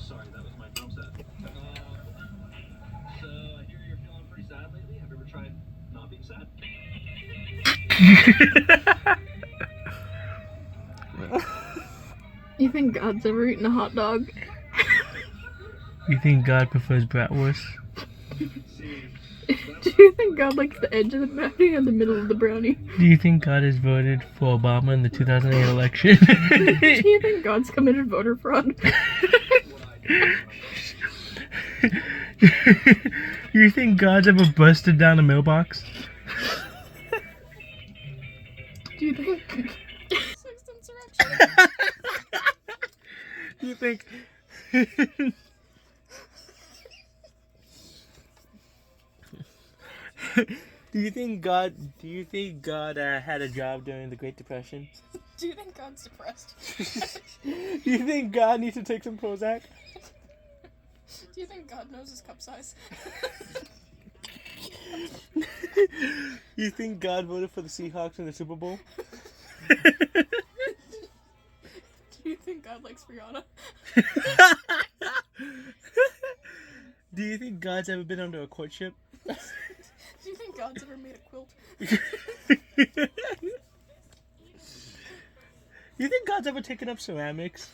Sorry, that was my drum set. So I hear you're feeling pretty sad lately. Have you ever tried not being sad? You think God's ever eaten a hot dog? You think God prefers bratwurst? Do you think God likes the edge of the brownie or the middle of the brownie? Do you think God has voted for Obama in the 2008 election? Do you think God's committed voter fraud? Do you think God's ever busted down a mailbox? Do you think... Sixth insurrection? Do you think... Do you think God had a job during the Great Depression? Do you think God's depressed? Do you think God needs to take some Prozac? Do you think God knows his cup size? You think God voted for the Seahawks in the Super Bowl? Do you think God likes Rihanna? Do you think God's ever been under a courtship? Do you think God's ever made a quilt? You think God's ever taken up ceramics?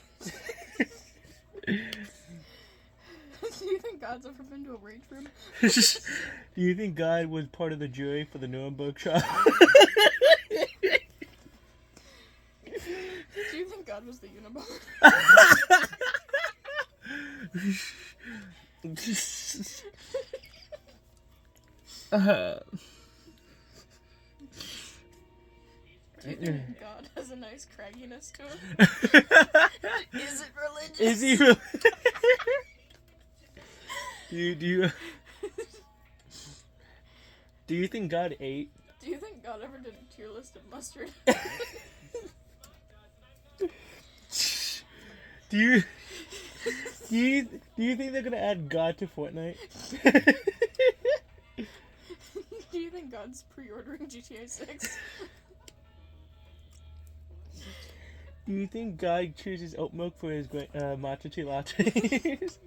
Do you think God's ever been to a rage room? Do you think God was part of the jury for the Nuremberg trial? Do you think God was the Unabomber? Do you think God has a nice cragginess to him? Is it religious? Is he really? Do you think God ate? Do you think God ever did a tier list of mustard? Do you think they're gonna add God to Fortnite? Do you think God's pre-ordering GTA 6? Do you think God chooses oat milk for his matcha tea lattes?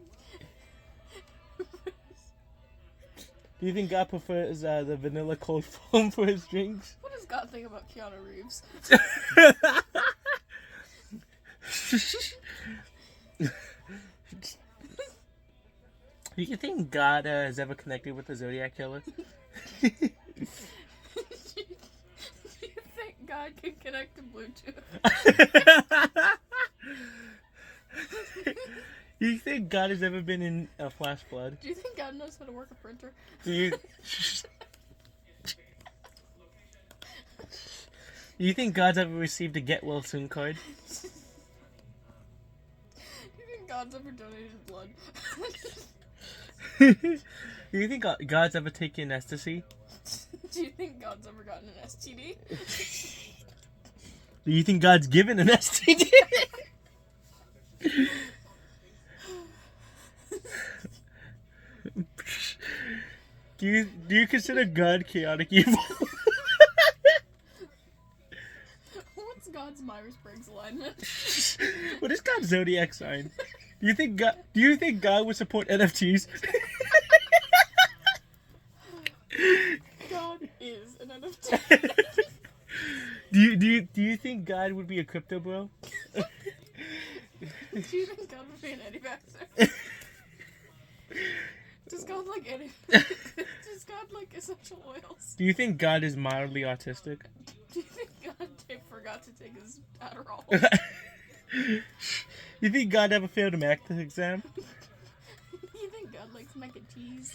Do you think God prefers the vanilla cold foam for his drinks? What does God think about Keanu Reeves? Do you think God has ever connected with the Zodiac Killer? Do you think God can connect to Bluetooth? Do you think God has ever been in a flash flood? Do you think God knows how to work a printer? Do you think God's ever received a get well soon card? Do you think God's ever donated blood? Do you think God's ever taken ecstasy? Do you think God's ever gotten an STD? Do you think God's given an STD? Do you consider God chaotic evil? What's God's Myers-Briggs alignment? What is God's zodiac sign? Do you think God would support NFTs? God is an NFT. Do you think God would be a crypto bro? Do you think God would be an anti-vaxxer? Does God like essential oils? Do you think God is mildly autistic? Do you think God forgot to take his Adderall? You think God ever failed a math exam? Do you think God likes mac and cheese?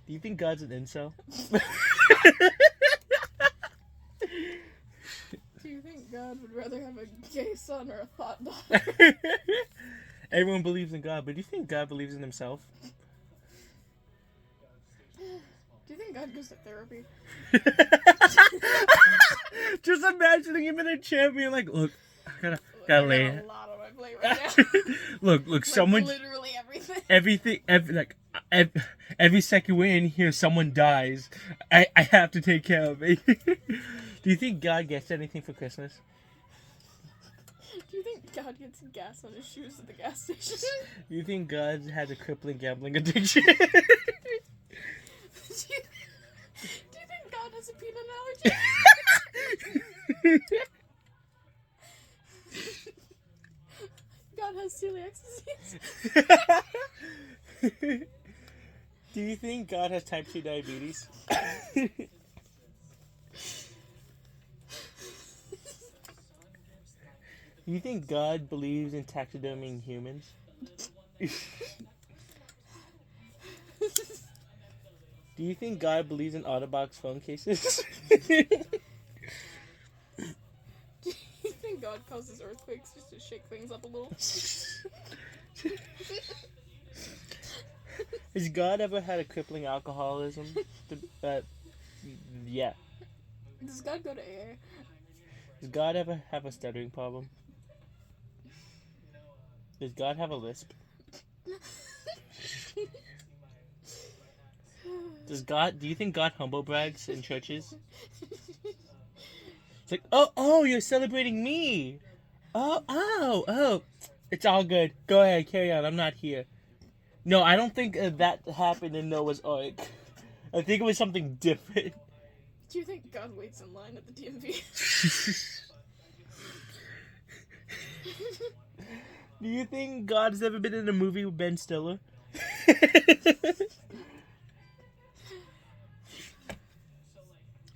Do you think God's an incel? Do you think God would rather have a gay son or a thought daughter? Everyone believes in God, but do you think God believes in himself? Do you think God goes to therapy? Just imagining him in a chair being like, look, I gotta I got lay. a lot on my plate right now. Look, Like, someone. literally everything. Like, every second we're in here, someone dies. I have to take care of it. Do you think God gets anything for Christmas? Do you think God gets gas on his shoes at the gas station? Do you think God has a crippling gambling addiction? Do you think God has a peanut allergy? God has celiac disease. Do you think God has type 2 diabetes? Do you think God believes in taxiderming humans? Do you think God believes in Otterbox phone cases? Do you think God causes earthquakes just to shake things up a little? Has God ever had a crippling alcoholism? Yeah. Does God go to AA? Does God ever have a stuttering problem? Does God have a lisp? Do you think God humble brags in churches? It's like, oh, you're celebrating me. Oh. It's all good. Go ahead, carry on. I'm not here. No, I don't think that happened in Noah's Ark. I think it was something different. Do you think God waits in line at the DMV? Do you think God has ever been in a movie with Ben Stiller?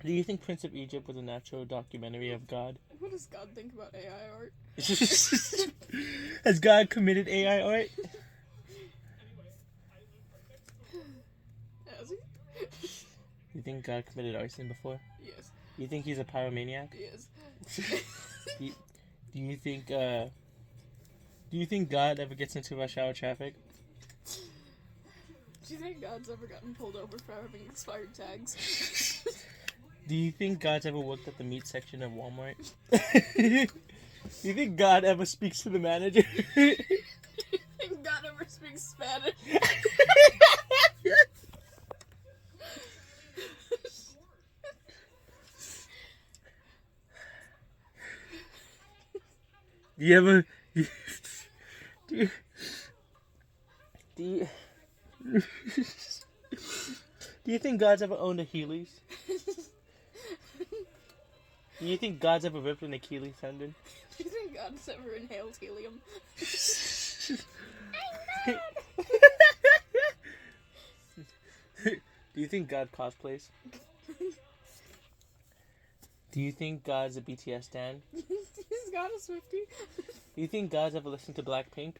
Do you think Prince of Egypt was a natural documentary of God? What does God think about AI art? Has God committed AI art? Has he? You think God committed arson before? Yes. You think he's a pyromaniac? Yes. Do you think God ever gets into rush hour traffic? Do you think God's ever gotten pulled over for having expired tags? Do you think God's ever worked at the meat section of Walmart? Do you think God ever speaks to the manager? Do you think God ever speaks Spanish? Do you ever... Do you... Do you think God's ever owned a Heelys? Do you think God's ever ripped an Achilles tendon? Do you think God's ever inhaled helium? Do you think God cosplays? Do you think God's a BTS stan? He's got a Swiftie. Do you think God's ever listened to Blackpink?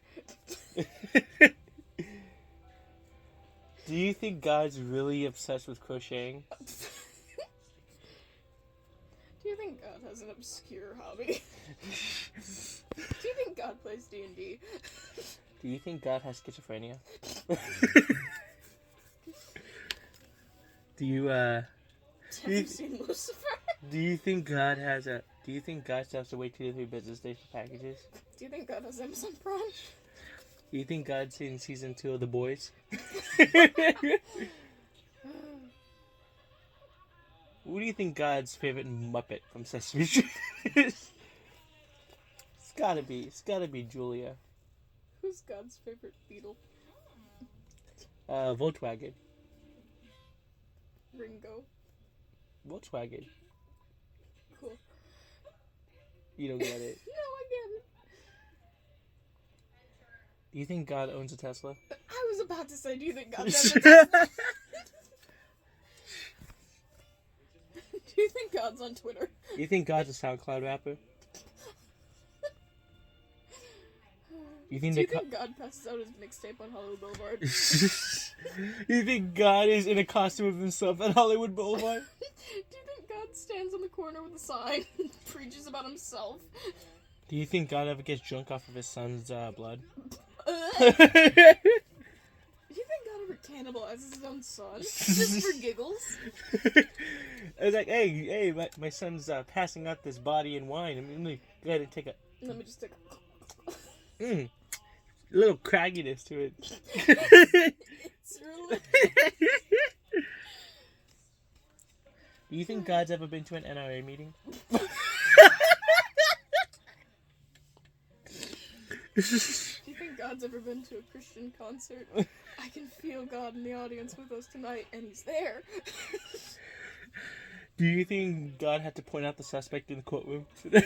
Do you think God's really obsessed with crocheting? Do you think God has an obscure hobby? Do you think God plays D&D? Do you think God has schizophrenia? Have you seen Lucifer? Do you think God still has to wait 2 to 3 business days for packages? Do you think God has Amazon Prime? Do you think God's in season 2 of The Boys? Who do you think God's favorite Muppet from Sesame Street is? It's gotta be Julia. Who's God's favorite Beatle? Volkswagen. Ringo. Volkswagen. Cool. You don't get it. No, I get it. Do you think God owns a Tesla? I was about to say, do you think God has a Tesla? Do you think God's on Twitter? Do you think God's a SoundCloud rapper? Do you think God passes out his mixtape on Hollywood Boulevard? Do you think God is in a costume of himself at Hollywood Boulevard? Do you think God stands on the corner with a sign and preaches about himself? Do you think God ever gets drunk off of his son's blood? Do you think God ever cannibalizes his own son? Just for giggles? It's like, hey, my son's passing out this body and wine. Let me go ahead and take a... Let me just take a... little cragginess to it. It's really God's ever been to an NRA meeting? Do you think God's ever been to a Christian concert? I can feel God in the audience with us tonight, and he's there. Do you think God had to point out the suspect in the courtroom? Do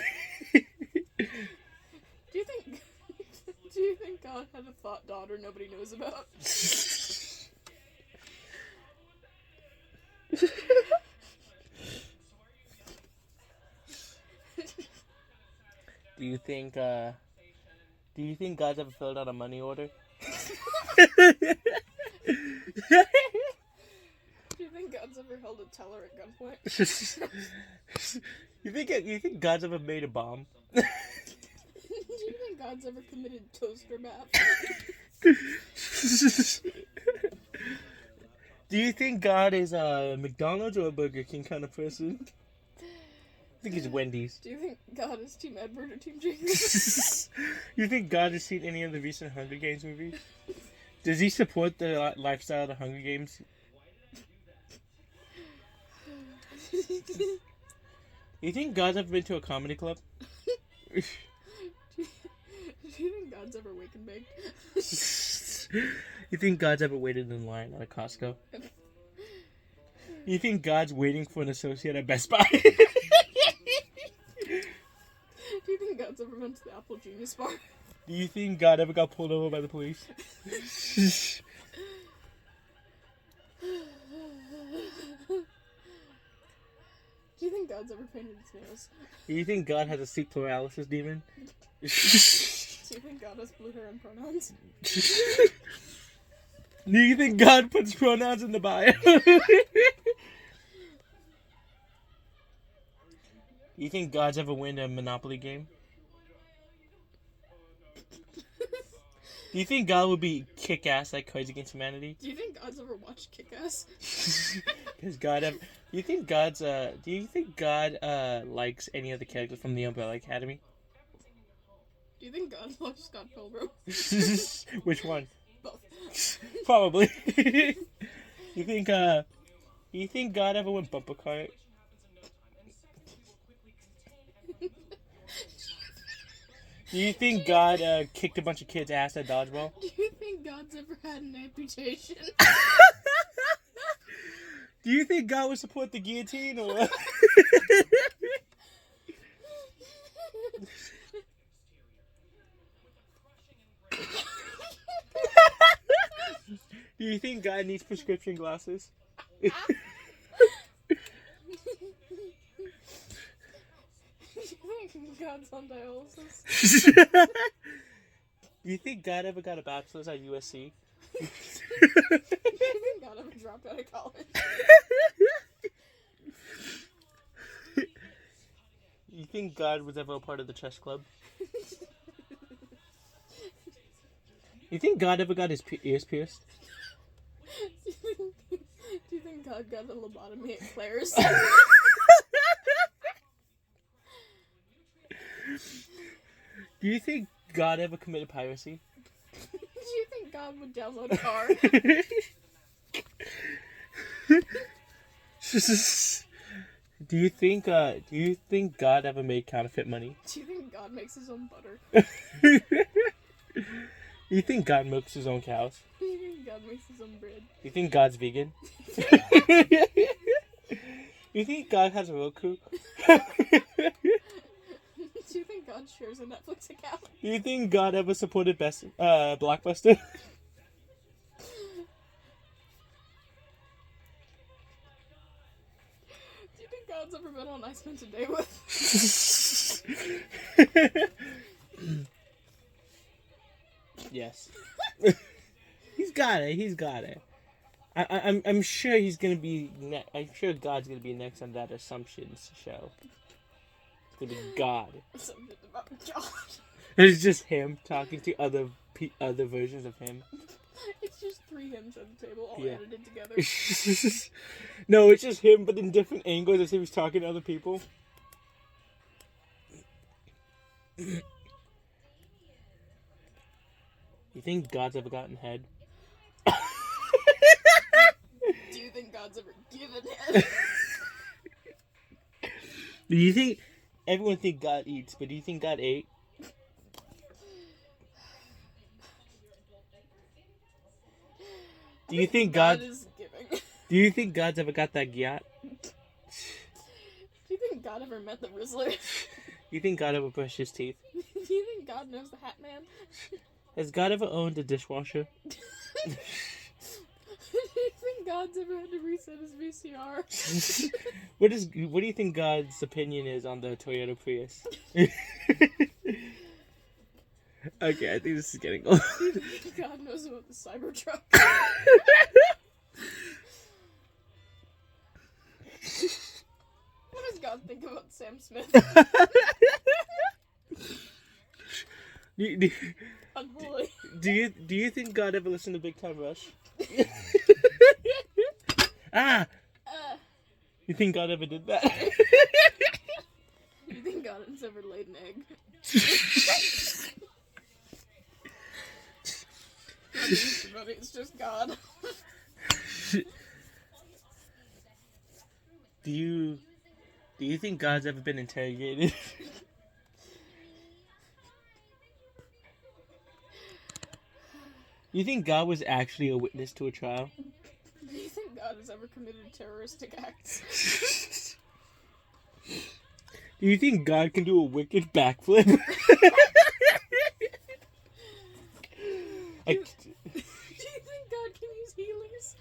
you think God had a thought daughter nobody knows about? Do you think God's ever filled out a money order? Do you think God's ever held a teller at gunpoint? You think God's ever made a bomb? Do you think God's ever committed toaster bath? Do you think God is a McDonald's or a Burger King kind of person? I think he's Wendy's. Do you think God is Team Edward or Team Jacob? You think God has seen any of the recent Hunger Games movies? Does he support the lifestyle of the Hunger Games? You think God's ever been to a comedy club? Do you think God's ever wake and baked? You think God's ever waited in line at a Costco? You think God's waiting for an associate at Best Buy? Do you think God's ever been to the Apple Genius Bar? Do you think God ever got pulled over by the police? Do you think God's ever painted his nails? Do you think God has a sleep paralysis demon? Do you think God has blue hair and pronouns? Do you think God puts pronouns in the bio? Do you think God's ever win a Monopoly game? Do you think God would be kick-ass like Cards Against Humanity? Do you think God's ever watched Kick-Ass? Does God ever... Do you think God likes any of the characters from the Umbrella Academy? Do you think God loves Scott Pilgrim? Which one? Both. Probably. You think God ever went bumper cart? Do you think God kicked a bunch of kids' ass at dodgeball? Do you think God's ever had an amputation? Do you think God would support the guillotine or what? Do you think God needs prescription glasses? Do you think God's on dialysis? Do you think God ever got a bachelor's at USC? Do you think God ever dropped out of college? You think God was ever a part of the chess club? You think God ever got his ears pierced? Do you think God got a lobotomy at Claire's? Do you think God ever committed piracy? Do you think God would download a car? Do you think God ever made counterfeit money? Do you think God makes his own butter? You think God milks his own cows? Do you think God makes his own bread? You think God's vegan? You think God has a Roku? Do you think God shares a Netflix account? Do you think God ever supported Blockbuster? Do you think God's ever been on I Spent a Day with? Yes. He's got it. I'm sure he's gonna be. I'm sure God's gonna be next on that Assumptions show. It's gonna be God. Something about God. It's just him talking to other versions of him. It's just three hymns at the table, all Yeah. edited together. No, it's just him, but in different angles as he was talking to other people. You think God's ever gotten head? Do you think God's ever given it? Do you think everyone think God eats, but do you think God ate? Do you think God is giving? Do you think God's ever got that gyat? Do you think God ever met the Rizzler? You think God ever brushed his teeth? Do you think God knows the Hat Man? Has God ever owned a dishwasher? Do you think God's ever had to reset his VCR? What do you think God's opinion is on the Toyota Prius? Okay, I think this is getting old. Do you think God knows about the Cybertruck? What does God think about Sam Smith? Unholy. Do you think God ever listened to Big Time Rush? Ah! You think God ever did that? Do you think God has ever laid an egg? Everybody, it's just God. Do you think God's ever been interrogated? You think God was actually a witness to a trial? Do you think God has ever committed terroristic acts? Do you think God can do a wicked backflip? Do you think God can use healers?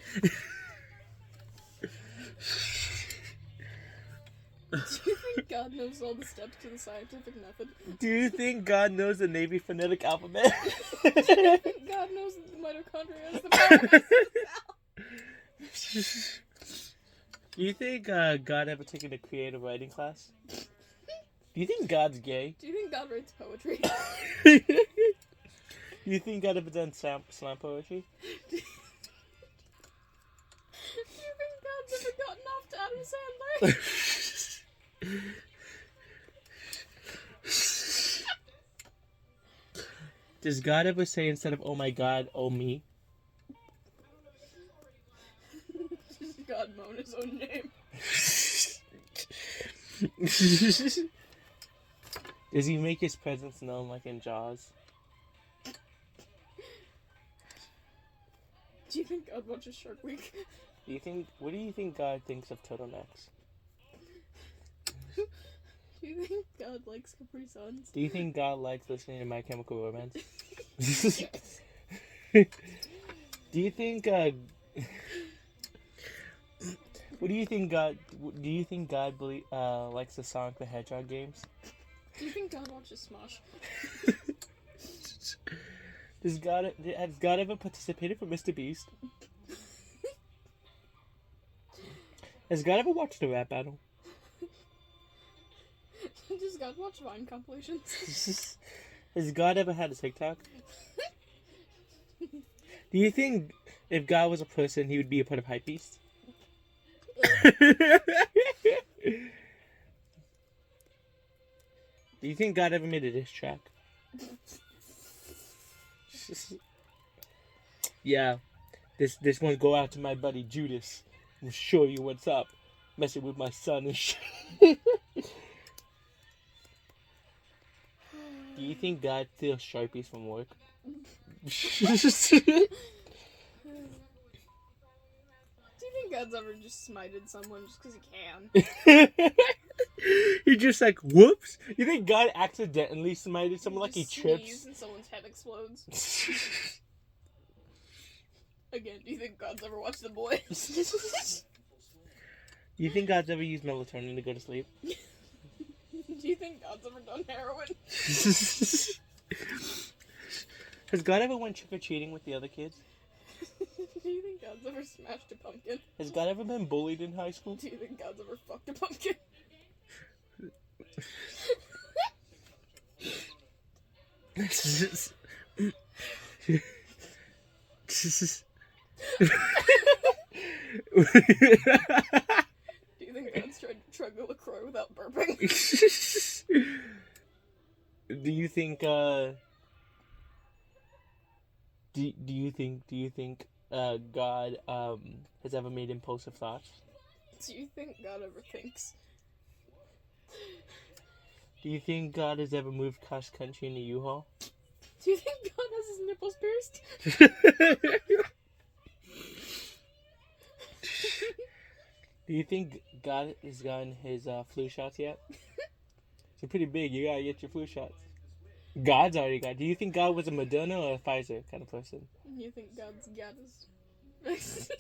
Do you think God knows all the steps to the scientific method? Do you think God knows the Navy phonetic alphabet? Do you think God knows that the mitochondria is the powerhouse of the cell? Do you think God ever taken a creative writing class? Do you think God's gay? Do you think God writes poetry? Do you think God ever done slam poetry? Do you think God's ever gotten off to Adam Sandler? Does God ever say instead of "oh my God," "oh me"? Does God moan his own name? Does he make his presence known like in Jaws? Do you think God watches Shark Week? What do you think God thinks of turtlenecks? Do you think God likes Capri Suns? Do you think God likes listening to My Chemical Romance? Do you think what do you think God likes the Sonic the Hedgehog games? Do you think God watches Smosh? Has God ever participated for Mr. Beast? Has God ever watched a rap battle? Does God watch Vine compilations? Has God ever had a TikTok? Do you think if God was a person, he would be a part of Hypebeast? Do you think God ever made a diss track? Yeah, this one go out to my buddy Judas. I'm show you what's up. Messing with my son and shit. Do you think God steals Sharpies from work? Do you think God's ever just smited someone just because he can? He just like, whoops. You think God accidentally smited someone like he trips? Sneeze and someone's head explodes. Again, do you think God's ever watched The Boys? Do you think God's ever used melatonin to go to sleep? Do you think God's ever done heroin? Has God ever went trick-or-treating with the other kids? Do you think God's ever smashed a pumpkin? Has God ever been bullied in high school? Do you think God's ever fucked a pumpkin? Do you think God's tried to chug a LaCroix without burping? Do you think God has ever made impulsive thoughts? Do you think God ever thinks? Do you think God has ever moved cross country in a U-Haul? Do you think God has his nipples pierced? Do you think God has gotten his flu shots yet? They're pretty big. You gotta get your flu shots. God's already got. Do you think God was a Moderna or a Pfizer kind of person? You think God's got his vaccine?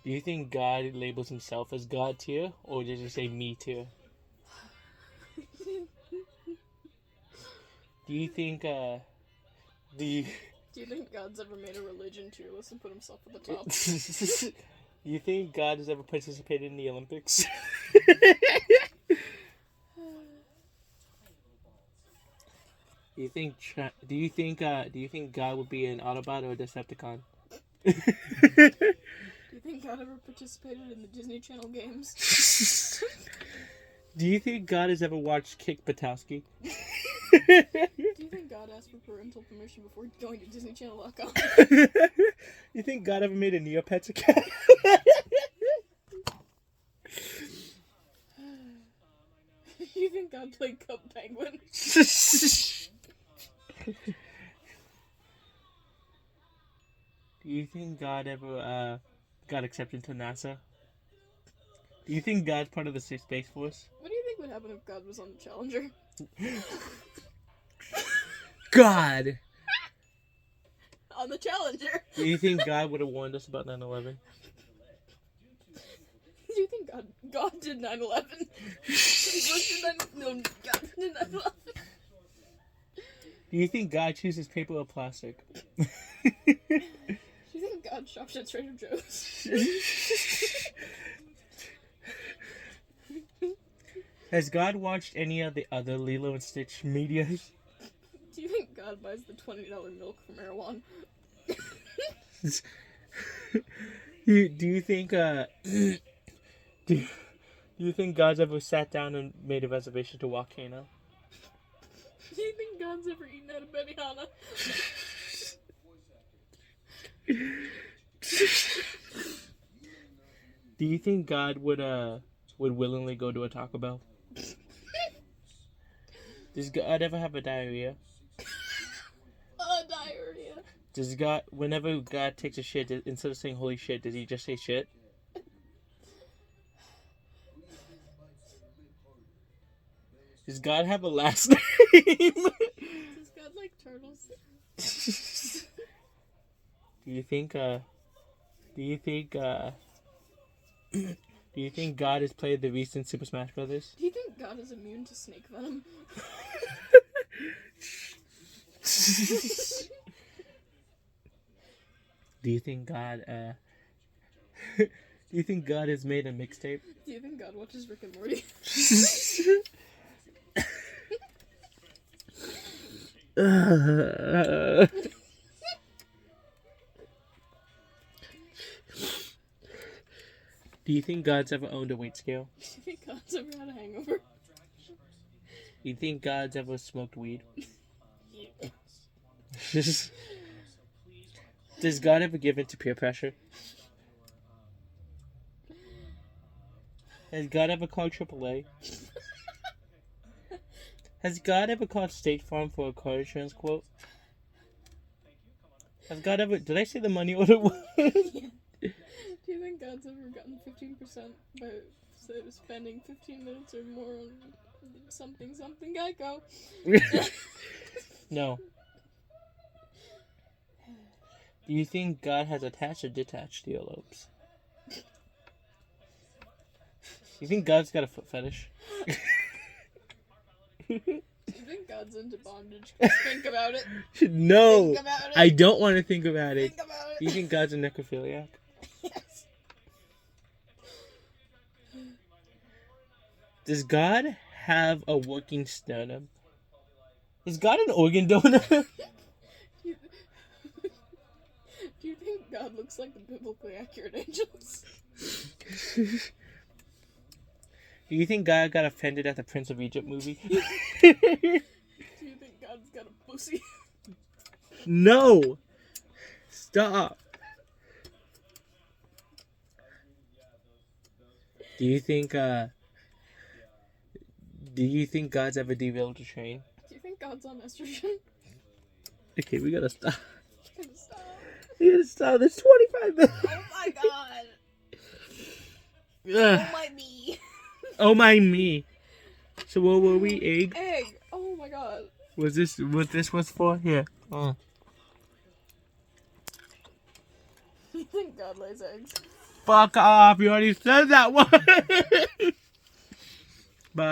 Do you think God labels himself as God tier, or does he say me tier? Do you think do you Do you think God's ever made a religion tier list and put himself at the top? do you think God has ever participated in the Olympics? Do you think God would be an Autobot or a Decepticon? Do you think God ever participated in the Disney Channel games? Do you think God has ever watched Kick Patowski? Do you think God asked for parental permission before going to DisneyChannel.com? You think God ever made a Neopets account? You think God played Cup Penguin? Do you think God ever got accepted to NASA? Do you think God's part of the Space Force? What do you think would happen if God was on the Challenger? God! On the Challenger! Do you think God would have warned us about 9/11? Do you think God did 9/11? No, God did 9/11. Do you think God chooses paper or plastic? Do you think God shops at Trader Joe's? Has God watched any of the other Lilo and Stitch media? Do you think God buys the $20 milk from Erewhon? Do you think do you think God's ever sat down and made a reservation to Volcano? Do you think God's ever eaten out of Benihana? Do you think God would willingly go to a Taco Bell? Does God ever have a diarrhea? Diarrhea. Does God, whenever God takes a shit, instead of saying holy shit, does he just say shit? Does God have a last name? Does God like turtles? Do you think God has played the recent Super Smash Brothers? Do you think God is immune to snake venom? Do you think God do you think God has made a mixtape? Do you think God watches Rick and Morty? Do you think God's ever owned a weight scale? Do you think God's ever had a hangover? Do you think God's ever smoked weed? Yeah. Does God ever give in to peer pressure? Has God ever called AAA? Has God ever called State Farm for a car insurance quote? Has God ever... Did I say the money order word? Do you think God's ever gotten 15% by spending 15 minutes or more on something Geico? No. Do you think God has attached or detached earlobes? You think God's got a foot fetish? Do you think God's into bondage? 'Cause think about it. No! Think about it. I don't want to think about it. Think about it. Do you think God's a necrophiliac? Yes. Does God have a working sternum? Is God an organ donor? Do you think God looks like the biblically accurate angels? Do you think God got offended at the Prince of Egypt movie? Do you think God's got a pussy? No! Stop! Do you think Do you think God's ever derailed a train? Do you think God's on estrogen? Okay, we gotta stop. Can stop. We gotta stop. There's 25 minutes. Oh my god. Ugh. Oh my me. Oh my me. So what were we? Egg? Egg. Oh my god. Was this what this was for? Here. Oh. You think God lays eggs? Fuck off. You already said that one. Bye.